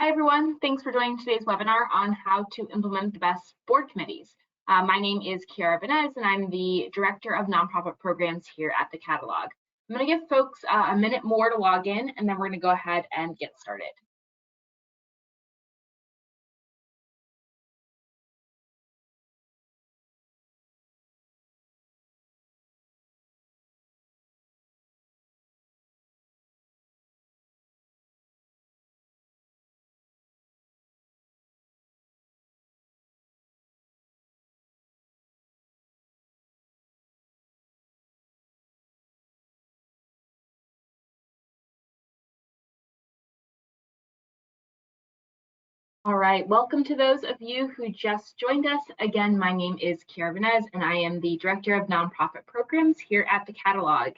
Hi, everyone. Thanks for joining today's webinar on how to implement the best board committees. My name is Kiara Benez, and I'm the Director of Nonprofit Programs here at the Catalog. I'm going to give folks a minute more to log in, and then we're going to go ahead and get started. All right, welcome to those of you who just joined us. Again, my name is Kiara Benez, and I am the Director of Nonprofit Programs here at the Catalog.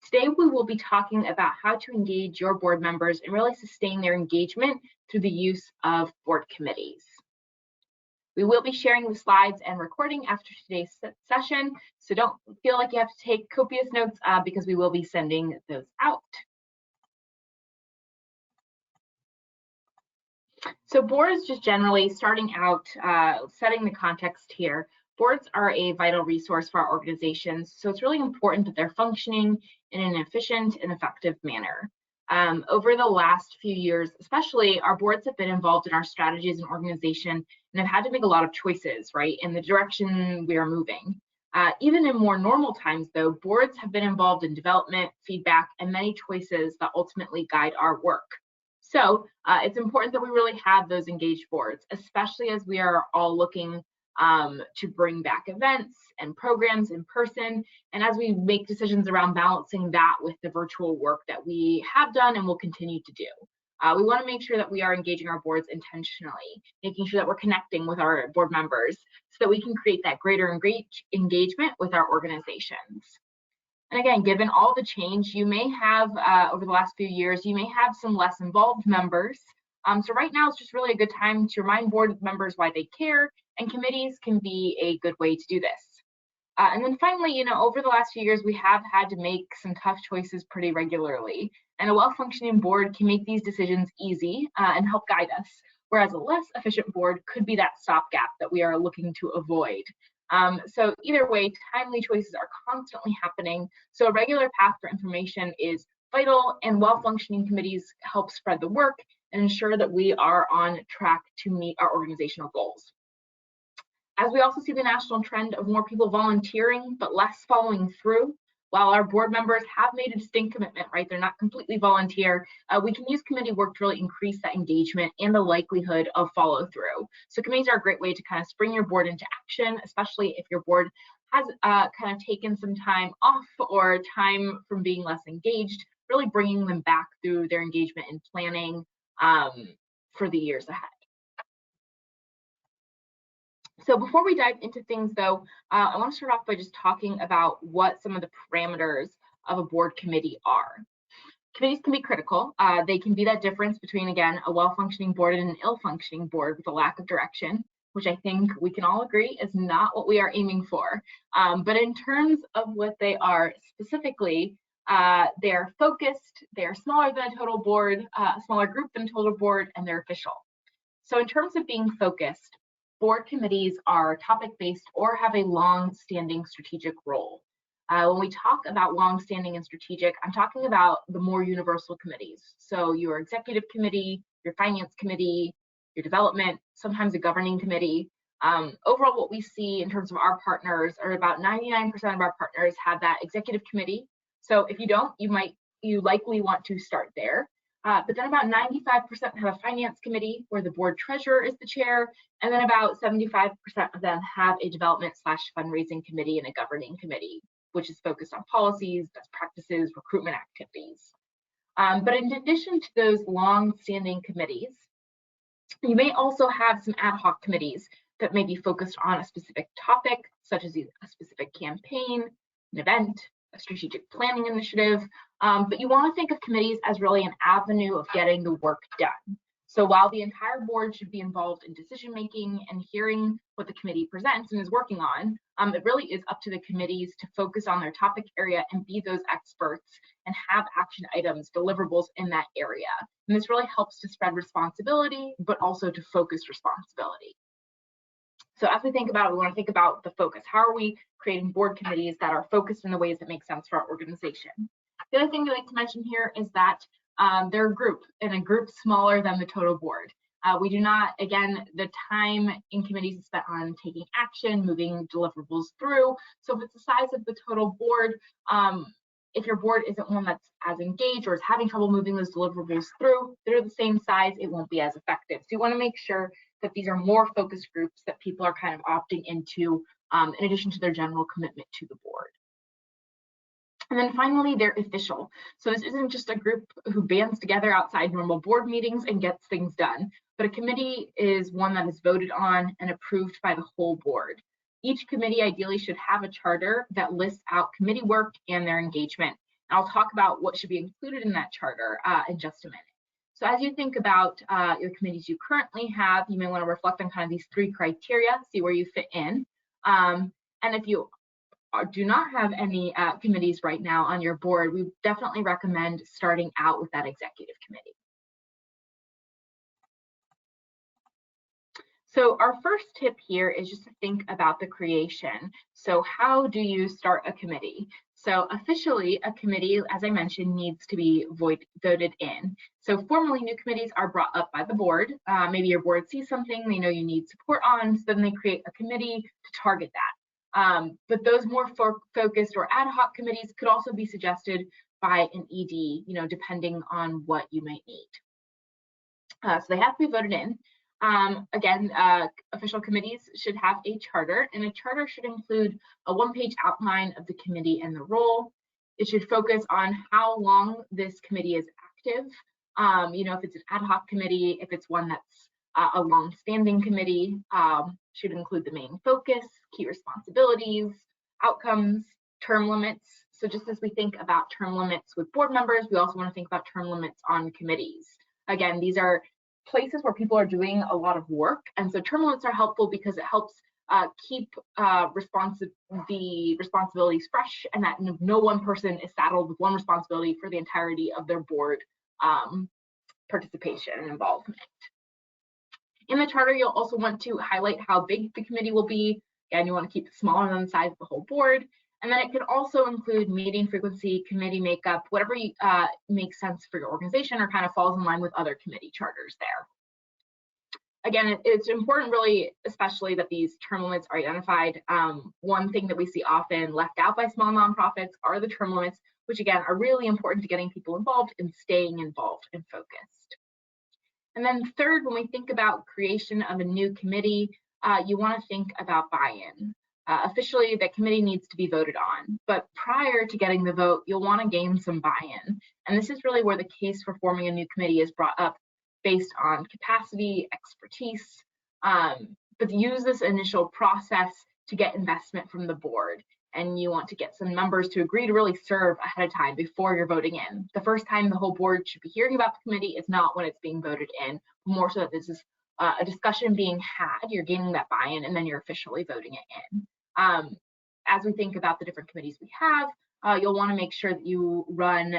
Today, we will be talking about how to engage your board members and really sustain their engagement through the use of board committees. We will be sharing the slides and recording after today's session, so don't feel like you have to take copious notes because we will be sending those out. So boards, just generally starting out, setting the context here, boards are a vital resource for our organizations, so it's really important that they're functioning in an efficient and effective manner. Over the last few years, especially, our boards have been involved in our strategies and organization and have had to make a lot of choices, right, in the direction we are moving. Even in more normal times, though, boards have been involved in development, feedback, and many choices that ultimately guide our work. So it's important that we really have those engaged boards, especially as we are all looking to bring back events and programs in person, and as we make decisions around balancing that with the virtual work that we have done and will continue to do. We want to make sure that we are engaging our boards intentionally, making sure that we're connecting with our board members so that we can create that greater engagement with our organizations. And again, given all the change you may have over the last few years, you may have some less involved members. So right now, it's just really a good time to remind board members why they care, and committees can be a good way to do this. And then finally, over the last few years, we have had to make some tough choices pretty regularly. And a well-functioning board can make these decisions easy and help guide us, whereas a less efficient board could be that stopgap that we are looking to avoid. So either way, timely choices are constantly happening. So a regular path for information is vital, and well-functioning committees help spread the work and ensure that we are on track to meet our organizational goals. As we also see the national trend of more people volunteering but less following through, while our board members have made a distinct commitment, right, they're not completely volunteer, we can use committee work to really increase that engagement and the likelihood of follow through. So committees are a great way to kind of spring your board into action, especially if your board has kind of taken some time off or time from being less engaged, really bringing them back through their engagement and planning for the years ahead. So before we dive into things, though, I want to start off by just talking about what some of the parameters of a board committee are. Committees can be critical. They can be that difference between, again, a well-functioning board and an ill-functioning board with a lack of direction, which I think we can all agree is not what we are aiming for. But in terms of what they are specifically, they're focused, they're smaller than a total board, a smaller group than a total board, and they're official. So in terms of being focused, board committees are topic-based or have a long-standing strategic role. When we talk about long-standing and strategic, I'm talking about the more universal committees. So your executive committee, your finance committee, your development, sometimes a governing committee. Overall, what we see in terms of our partners are about 99% of our partners have that executive committee. So if you don't, you likely want to start there. But then about 95% have a finance committee where the board treasurer is the chair, and then about 75% of them have a development/fundraising committee and a governing committee, which is focused on policies, best practices, recruitment activities. But in addition to those long-standing committees, you may also have some ad hoc committees that may be focused on a specific topic, such as a specific campaign, an event, a strategic planning initiative, but you want to think of committees as really an avenue of getting the work done. So while the entire board should be involved in decision making and hearing what the committee presents and is working on, It really is up to the committees to focus on their topic area and be those experts and have action items, deliverables in that area. And this really helps to spread responsibility, but also to focus responsibility. So as we think about it, we want to think about the focus. How are we creating board committees that are focused in the ways that make sense for our organization? The other thing we like to mention here is that they're a group, and a group smaller than the total board. We do not, again, the time in committees is spent on taking action, moving deliverables through. So if it's the size of the total board, if your board isn't one that's as engaged or is having trouble moving those deliverables through, they're the same size, it won't be as effective. So you want to make sure that these are more focused groups that people are kind of opting into in addition to their general commitment to the board. And then finally, they're official. So this isn't just a group who bands together outside normal board meetings and gets things done, but a committee is one that is voted on and approved by the whole board. Each committee ideally should have a charter that lists out committee work and their engagement. And I'll talk about what should be included in that charter in just a minute. So as you think about your committees you currently have, you may want to reflect on kind of these 3 criteria, see where you fit in. And if you do not have any committees right now on your board, we definitely recommend starting out with that executive committee. So our first tip here is just to think about the creation. So how do you start a committee? So officially, a committee, as I mentioned, needs to be voted in. So formally, new committees are brought up by the board. Maybe your board sees something they know you need support on, so then they create a committee to target that. But those more focused or ad hoc committees could also be suggested by an ED, depending on what you might need. So they have to be voted in. Again, official committees should have a charter, and a charter should include a 1-page outline of the committee and the role. It should focus on how long this committee is active. If it's an ad hoc committee, if it's one that's a long-standing committee, should include the main focus, key responsibilities, outcomes, term limits. So just as we think about term limits with board members, we also want to think about term limits on committees. Again, these are places where people are doing a lot of work, and so term limits are helpful because it helps keep the responsibilities fresh, and that no one person is saddled with one responsibility for the entirety of their board participation and involvement. In the charter, you'll also want to highlight how big the committee will be. Again, you want to keep it smaller than the size of the whole board. And then it could also include meeting frequency, committee makeup, whatever makes sense for your organization or kind of falls in line with other committee charters there. Again, it's important really, especially that these term limits are identified. One thing that we see often left out by small nonprofits are the term limits, which again are really important to getting people involved and staying involved and focused. And then third, when we think about creation of a new committee, you want to think about buy-in. Officially, the committee needs to be voted on, but prior to getting the vote, you'll want to gain some buy-in. And this is really where the case for forming a new committee is brought up based on capacity, expertise, but use this initial process to get investment from the board. And you want to get some members to agree to really serve ahead of time before you're voting in. The first time the whole board should be hearing about the committee is not when it's being voted in, more so that this is a discussion being had, you're gaining that buy-in, and then you're officially voting it in. As we think about the different committees we have, you'll want to make sure that you run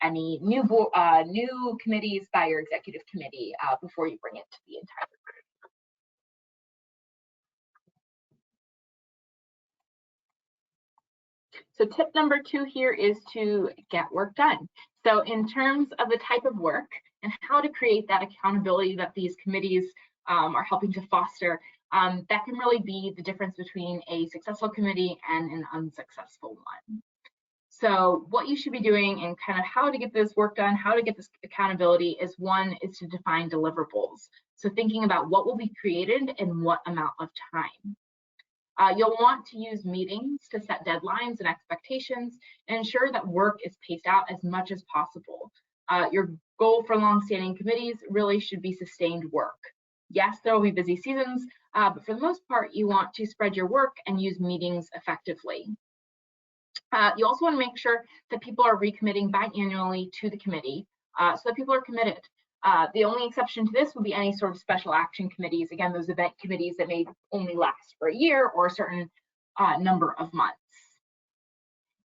any new committees by your executive committee before you bring it to the entire group. So tip number 2 here is to get work done. So in terms of the type of work and how to create that accountability that these committees are helping to foster, that can really be the difference between a successful committee and an unsuccessful one. So what you should be doing and kind of how to get this work done, how to get this accountability is to define deliverables. So thinking about what will be created in what amount of time. You'll want to use meetings to set deadlines and expectations and ensure that work is paced out as much as possible. Your goal for long-standing committees really should be sustained work. Yes, there will be busy seasons, but for the most part, you want to spread your work and use meetings effectively. You also want to make sure that people are recommitting biannually to the committee so that people are committed. The only exception to this would be any sort of special action committees. Again, those event committees that may only last for a year or certain number of months.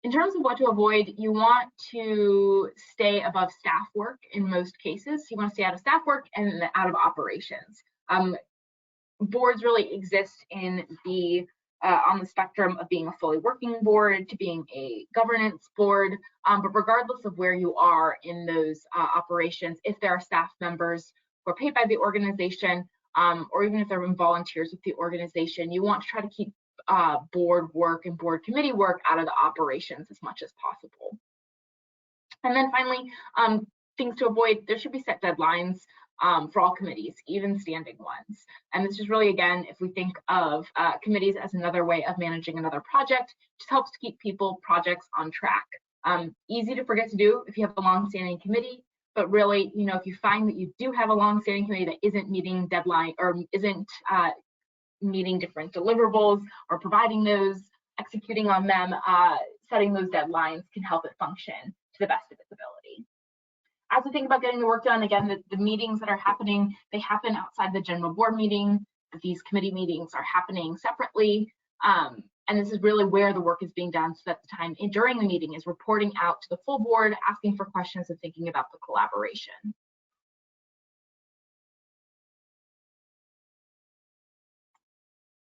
In terms of what to avoid, you want to stay above staff work in most cases. You want to stay out of staff work and out of operations. Boards really exist in the on the spectrum of being a fully working board to being a governance board, but regardless of where you are in those operations, if there are staff members who are paid by the organization, or even if they're volunteers with the organization, you want to try to keep board work and board committee work out of the operations as much as possible. And then finally, things to avoid, there should be set deadlines for all committees, even standing ones. And this is really, again, if we think of committees as another way of managing another project, just helps to keep projects on track. Easy to forget to do if you have a long-standing committee, but really, if you find that you do have a long-standing committee that isn't meeting deadline or isn't meeting different deliverables or providing those, executing on them, setting those deadlines can help it function to the best of its ability. As we think about getting the work done, again, the meetings that are happening, they happen outside the general board meeting. These committee meetings are happening separately. And this is really where the work is being done, so that the time during the meeting is reporting out to the full board, asking for questions and thinking about the collaboration.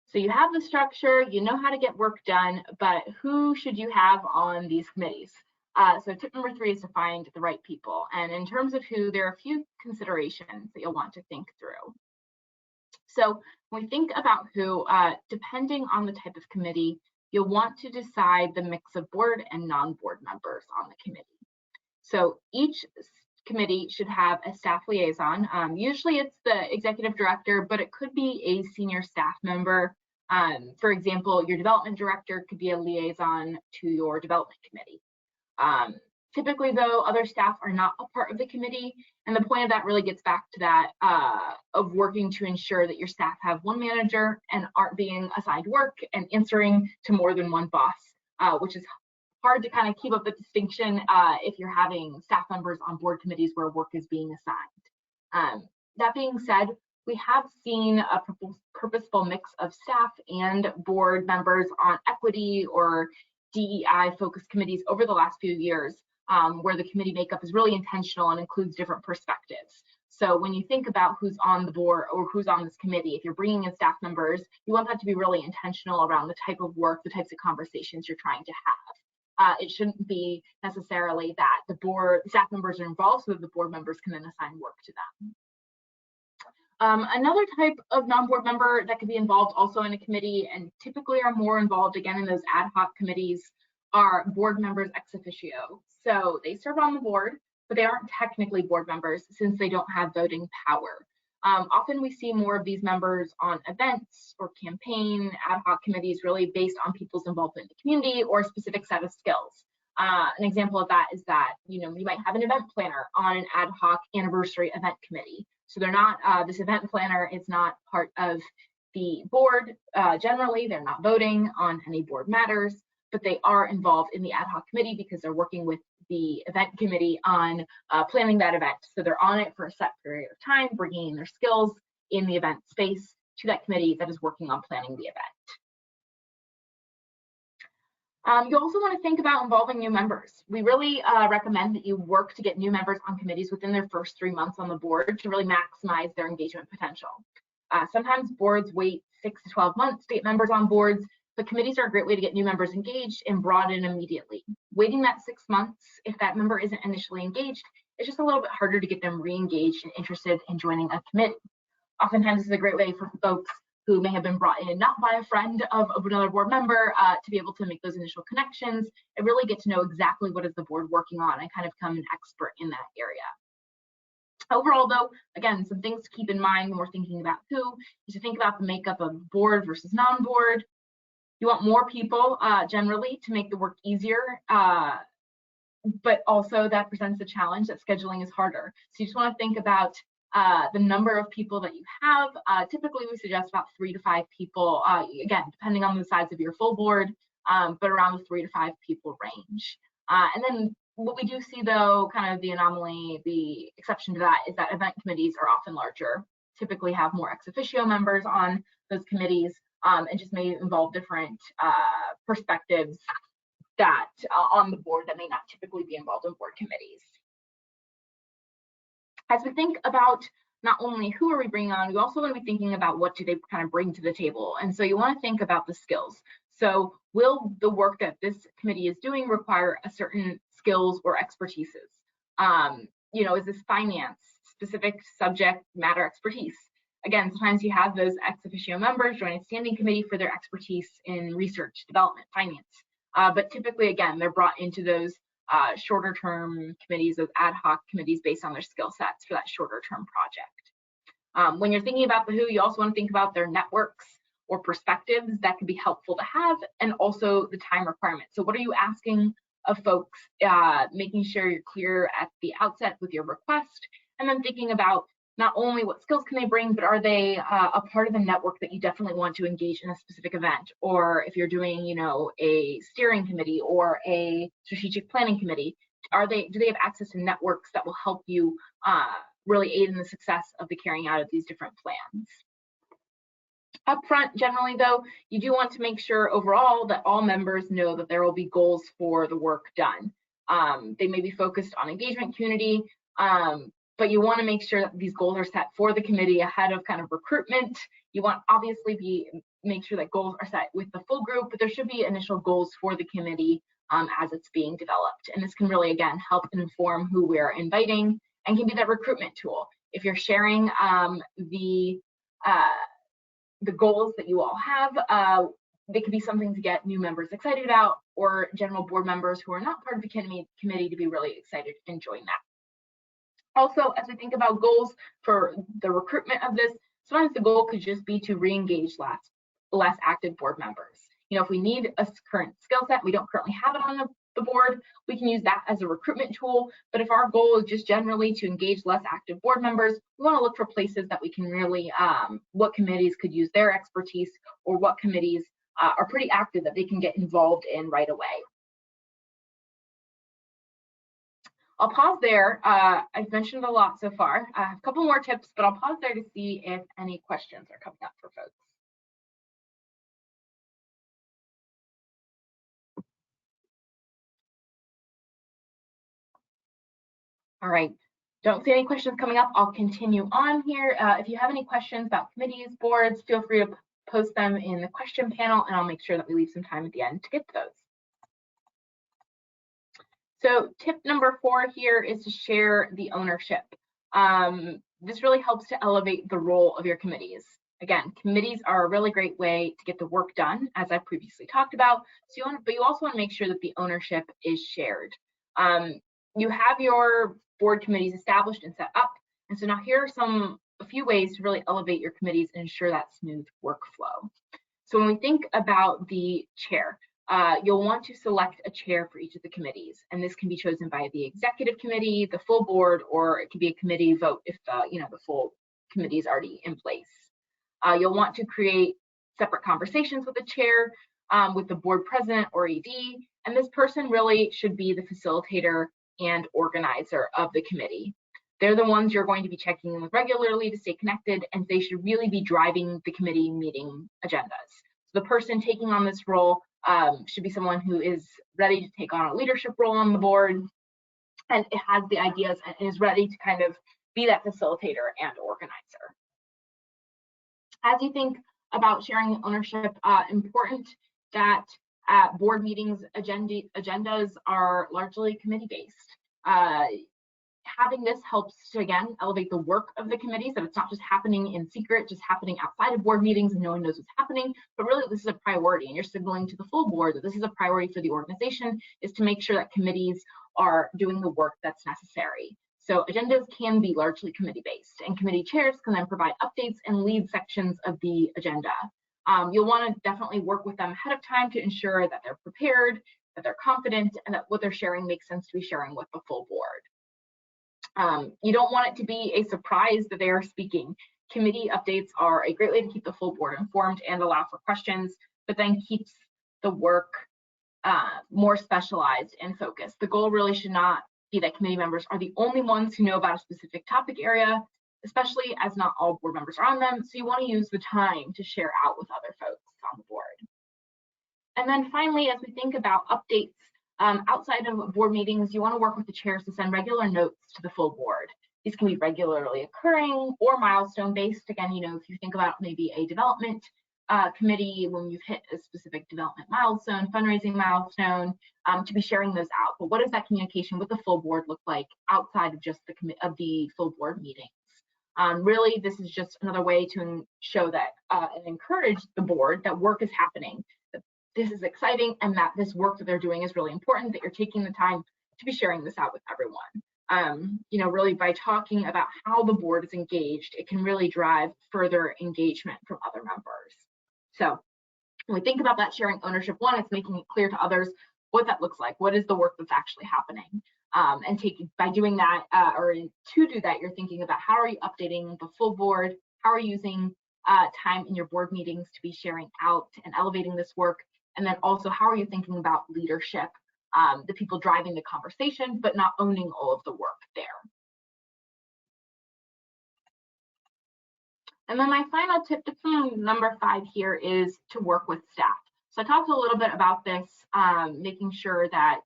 So you have the structure, you know how to get work done, but who should you have on these committees? So tip number 3 is to find the right people. And in terms of who, there are a few considerations that you'll want to think through. So when we think about who, depending on the type of committee, you'll want to decide the mix of board and non-board members on the committee. So each committee should have a staff liaison. Usually it's the executive director, but it could be a senior staff member. For example, your development director could be a liaison to your development committee. Typically, though, other staff are not a part of the committee, and the point of that really gets back to that of working to ensure that your staff have one manager and aren't being assigned work and answering to more than one boss, which is hard to kind of keep up the distinction if you're having staff members on board committees where work is being assigned. That being said, we have seen a purposeful mix of staff and board members on equity or DEI focused committees over the last few years, where the committee makeup is really intentional and includes different perspectives. So when you think about who's on the board or who's on this committee, if you're bringing in staff members, you want that to be really intentional around the type of work, the types of conversations you're trying to have. It shouldn't be necessarily that the staff members are involved so that the board members can then assign work to them. Another type of non-board member that could be involved also in a committee and typically are more involved again in those ad hoc committees are board members ex officio. So they serve on the board, but they aren't technically board members since they don't have voting power. Often we see more of these members on events or campaign ad hoc committees really based on people's involvement in the community or a specific set of skills. An example of that is that, you might have an event planner on an ad hoc anniversary event committee. So they're not, this event planner is not part of the board. Generally, they're not voting on any board matters, but they are involved in the ad hoc committee because they're working with the event committee on planning that event. So they're on it for a set period of time, bringing in their skills in the event space to that committee that is working on planning the event. You also want to think about involving new members. We really recommend that you work to get new members on committees within their first 3 months on the board to really maximize their engagement potential. Sometimes boards wait 6 to 12 months to get members on boards, but committees are a great way to get new members engaged and brought in immediately. Waiting that 6 months, if that member isn't initially engaged, it's just a little bit harder to get them re-engaged and interested in joining a committee. Oftentimes, this is a great way for folks who may have been brought in not by a friend of another board member to be able to make those initial connections and really get to know exactly what is the board working on and kind of become an expert in that area. Overall, though, again, some things to keep in mind when we're thinking about who is to think about the makeup of board versus non-board. You want more people generally to make the work easier, but also that presents a challenge that scheduling is harder. So you just want to think about the number of people that you have. Typically, we suggest about 3 to 5 people, again, depending on the size of your full board, but around the 3 to 5 people range. And then what we do see, though, kind of the anomaly, the exception to that is that event committees are often larger, typically have more ex officio members on those committees. and just may involve different perspectives that on the board that may not typically be involved in board committees. As we think about not only who are we bringing on, we also want to be thinking about what do they kind of bring to the table. And so you want to think about the skills. So will the work that this committee is doing require a certain skills or expertises? You know, is this finance, specific subject matter expertise? Again, sometimes you have those ex officio members join a standing committee for their expertise in research, development, finance. But typically, again, they're brought into those shorter term committees, those ad hoc committees based on their skill sets for that shorter term project. When you're thinking about the who, you also want to think about their networks or perspectives that could be helpful to have, and also the time requirement. So what are you asking of folks, making sure you're clear at the outset with your request, and then thinking about not only what skills can they bring, but are they a part of the network that you definitely want to engage in a specific event? Or if you're doing, you know, a steering committee or a strategic planning committee, do they have access to networks that will help you really aid in the success of the carrying out of these different plans? Up front, generally though, you do want to make sure overall that all members know that there will be goals for the work done. They may be focused on engagement community, but you want to make sure that these goals are set for the committee ahead of kind of recruitment. You want obviously make sure that goals are set with the full group, but there should be initial goals for the committee as it's being developed. And this can really, again, help inform who we're inviting and can be that recruitment tool. If you're sharing the goals that you all have, they could be something to get new members excited about, or general board members who are not part of the committee to be really excited and join that. Also, as we think about goals for the recruitment of this, sometimes the goal could just be to re-engage less active board members. You know, if we need a current skill set, we don't currently have it on the board, we can use that as a recruitment tool. But if our goal is just generally to engage less active board members, we want to look for places that we can really, what committees could use their expertise, or what committees are pretty active that they can get involved in right away. I'll pause there. I've mentioned a lot so far. I have a couple more tips, but I'll pause there to see if any questions are coming up for folks. All right, don't see any questions coming up. I'll continue on here. If you have any questions about committees, boards, feel free to post them in the question panel, and I'll make sure that we leave some time at the end to get to those. So tip number 4 here is to share the ownership. This really helps to elevate the role of your committees. Again, committees are a really great way to get the work done, as I previously talked about. So but you also want to make sure that the ownership is shared. You have your board committees established and set up, and so now here are a few ways to really elevate your committees and ensure that smooth workflow. So when we think about the chair, you'll want to select a chair for each of the committees, and this can be chosen by the executive committee, the full board, or it could be a committee vote if the full committee is already in place. You'll want to create separate conversations with the chair, with the board president or ED, and this person really should be the facilitator and organizer of the committee. They're the ones you're going to be checking in with regularly to stay connected, and they should really be driving the committee meeting agendas. So the person taking on this role should be someone who is ready to take on a leadership role on the board, and it has the ideas and is ready to kind of be that facilitator and organizer. As you think about sharing ownership, important that board meetings agendas are largely committee-based. Having this helps to, again, elevate the work of the committees, that it's not just happening in secret, just happening outside of board meetings and no one knows what's happening, but really this is a priority, and you're signaling to the full board that this is a priority for the organization, is to make sure that committees are doing the work that's necessary. So agendas can be largely committee-based, and committee chairs can then provide updates and lead sections of the agenda. You'll want to definitely work with them ahead of time to ensure that they're prepared, that they're confident, and that what they're sharing makes sense to be sharing with the full board. You don't want it to be a surprise that they are speaking. Committee updates are a great way to keep the full board informed and allow for questions, but then keeps the work more specialized and focused. The goal really should not be that committee members are the only ones who know about a specific topic area, especially as not all board members are on them. So you want to use the time to share out with other folks. And then finally, as we think about updates outside of board meetings, you want to work with the chairs to send regular notes to the full board. These can be regularly occurring or milestone based. Again, if you think about maybe a development committee, when you've hit a specific development milestone, fundraising milestone, to be sharing those out. But what does that communication with the full board look like outside of just the full board meetings? Really, this is just another way to show that and encourage the board that work is happening, that this is exciting, and that this work that they're doing is really important, that you're taking the time to be sharing this out with everyone. Really by talking about how the board is engaged, it can really drive further engagement from other members. So when we think about that sharing ownership, one, it's making it clear to others what that looks like. What is the work that's actually happening? And by doing that, or to do that, you're thinking about how are you updating the full board? How are you using time in your board meetings to be sharing out and elevating this work? And then also, how are you thinking about leadership, the people driving the conversation, but not owning all of the work there? And then my final tip, number 5 here, is to work with staff. So I talked a little bit about this, making sure that,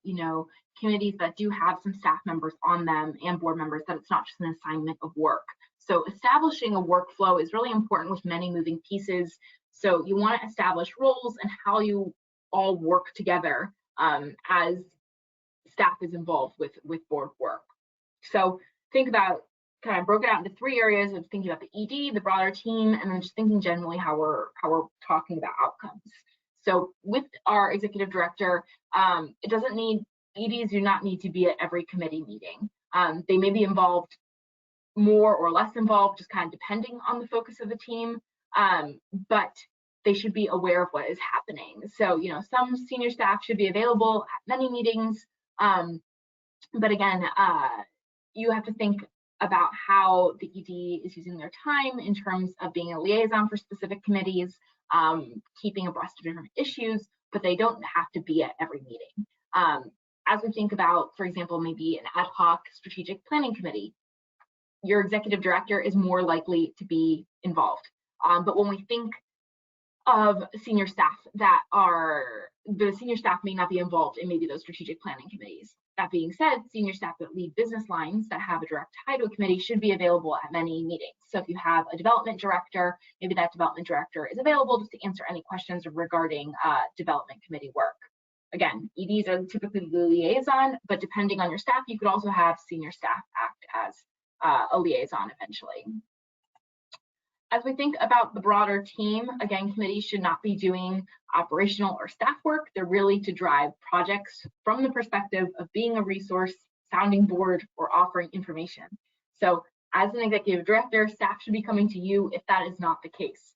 committees that do have some staff members on them and board members, that it's not just an assignment of work. So establishing a workflow is really important with many moving pieces. So you want to establish roles and how you all work together as staff is involved with board work. So think about, kind of broke it out into 3 areas of thinking about the ED, the broader team, and then just thinking generally how we're talking about outcomes. So with our executive director, EDs do not need to be at every committee meeting. They may be involved more or less involved, just kind of depending on the focus of the team, but they should be aware of what is happening. So, some senior staff should be available at many meetings, but again, you have to think about how the ED is using their time in terms of being a liaison for specific committees, keeping abreast of different issues, but they don't have to be at every meeting. As we think about, for example, maybe an ad hoc strategic planning committee, your executive director is more likely to be involved. But when we think of senior staff the senior staff may not be involved in maybe those strategic planning committees. That being said, senior staff that lead business lines that have a direct tie to a committee should be available at many meetings. So if you have a development director, maybe that development director is available just to answer any questions regarding development committee work. Again, EDs are typically the liaison, but depending on your staff, you could also have senior staff act as a liaison eventually. As we think about the broader team, again, committees should not be doing operational or staff work. They're really to drive projects from the perspective of being a resource, sounding board, or offering information. So as an executive director, staff should be coming to you if that is not the case.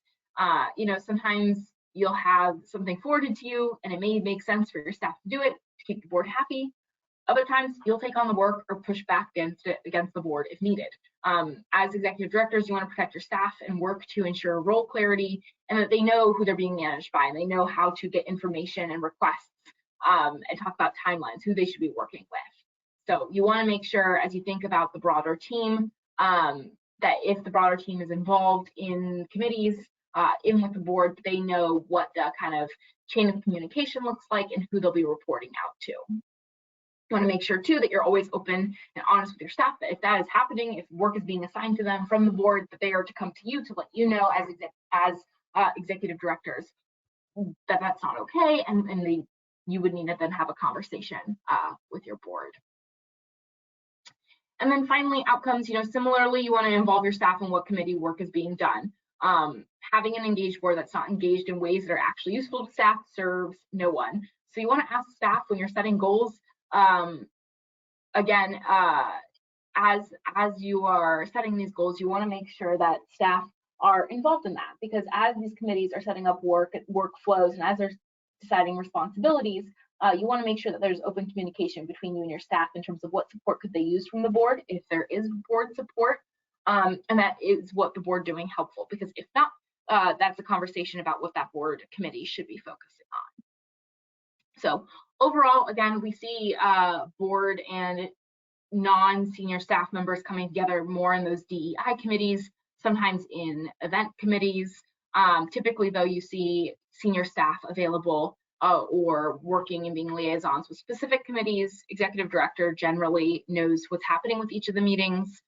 Sometimes you'll have something forwarded to you and it may make sense for your staff to do it to keep the board happy. Other times you'll take on the work or push back against the board if needed. As executive directors, you want to protect your staff and work to ensure role clarity and that they know who they're being managed by and they know how to get information and requests and talk about timelines, who they should be working with. So you want to make sure as you think about the broader team that if the broader team is involved in committees, in with the board, they know what the kind of chain of communication looks like and who they'll be reporting out to. You want to make sure too that you're always open and honest with your staff, that if that is happening, if work is being assigned to them from the board, that they are to come to you to let you know as executive directors that that's not okay, and you would need to then have a conversation with your board. And then finally, outcomes. Similarly, you want to involve your staff in what committee work is being done. Having an engaged board that's not engaged in ways that are actually useful to staff serves no one. So you want to ask staff when you're setting goals. Again, as you are setting these goals, you want to make sure that staff are involved in that, because as these committees are setting up workflows and as they're deciding responsibilities, you want to make sure that there's open communication between you and your staff in terms of what support could they use from the board, if there is board support, and that is what the board doing helpful, because if not, that's a conversation about what that board committee should be focusing on. So overall, again, we see board and non-senior staff members coming together more in those DEI committees, sometimes in event committees. Typically, though, you see senior staff available or working and being liaisons with specific committees. Executive director generally knows what's happening with each of the meetings.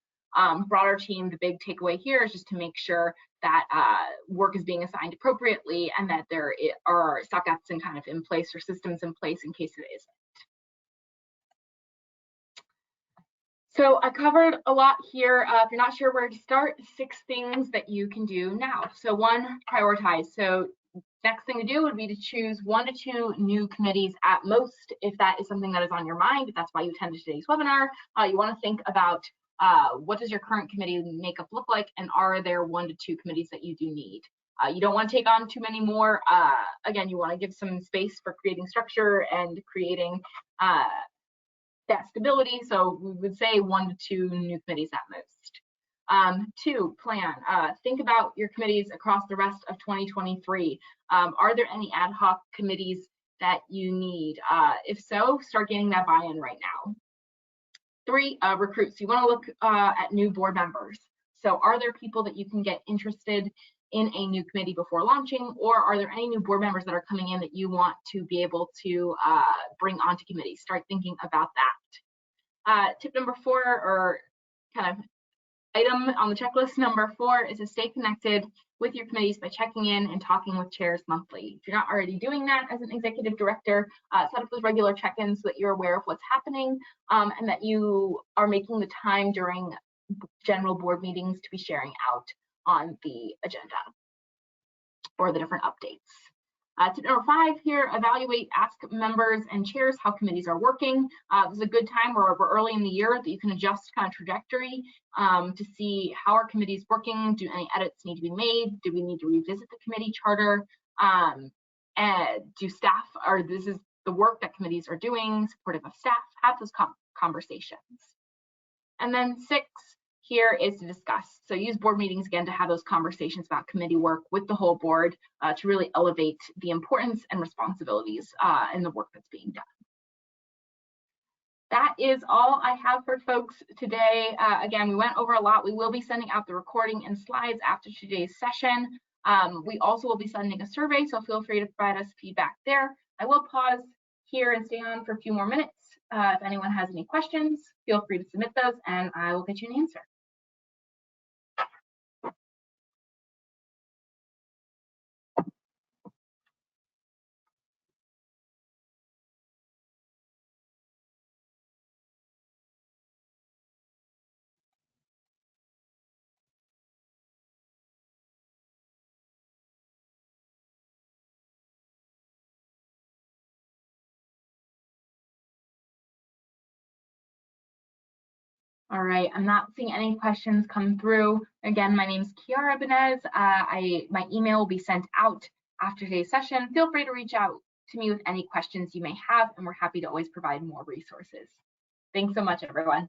Broader team, the big takeaway here is just to make sure that work is being assigned appropriately and that there are stopgaps and kind of in place or systems in place in case it isn't. So I covered a lot here. If you're not sure where to start, 6 things that you can do now. So 1, prioritize. So next thing to do would be to choose 1 to 2 new committees at most, if that is something that is on your mind. If that's why you attended today's webinar, you want to think about what does your current committee makeup look like, and are there 1 to 2 committees that you do need? You don't want to take on too many more. Again, you want to give some space for creating structure and creating that stability. So we would say 1 to 2 new committees at most. 2, plan. Think about your committees across the rest of 2023. Are there any ad hoc committees that you need? If so, start getting that buy-in right now. 3, recruit. So you want to look at new board members. So are there people that you can get interested in a new committee before launching, or are there any new board members that are coming in that you want to be able to bring onto committees? Start thinking about that. Tip number 4, or kind of item on the checklist number 4, is to stay connected with your committees by checking in and talking with chairs monthly. If you're not already doing that as an executive director, set up those regular check-ins so that you're aware of what's happening and that you are making the time during general board meetings to be sharing out on the agenda or the different updates. Tip number 5 here, evaluate, ask members and chairs how committees are working. This is a good time where we're early in the year that you can adjust kind of trajectory to see how our committees working. Do any edits need to be made? Do we need to revisit the committee charter? And do staff, or this is the work that committees are doing, supportive of staff, have those conversations. And then 6, here is to discuss. So use board meetings again to have those conversations about committee work with the whole board to really elevate the importance and responsibilities in the work that's being done. That is all I have for folks today. Again, we went over a lot. We will be sending out the recording and slides after today's session. We also will be sending a survey, so feel free to provide us feedback there. I will pause here and stay on for a few more minutes. If anyone has any questions, feel free to submit those and I will get you an answer. All right, I'm not seeing any questions come through. Again, my name is Kiara Benez. My email will be sent out after today's session. Feel free to reach out to me with any questions you may have, and we're happy to always provide more resources. Thanks so much, everyone.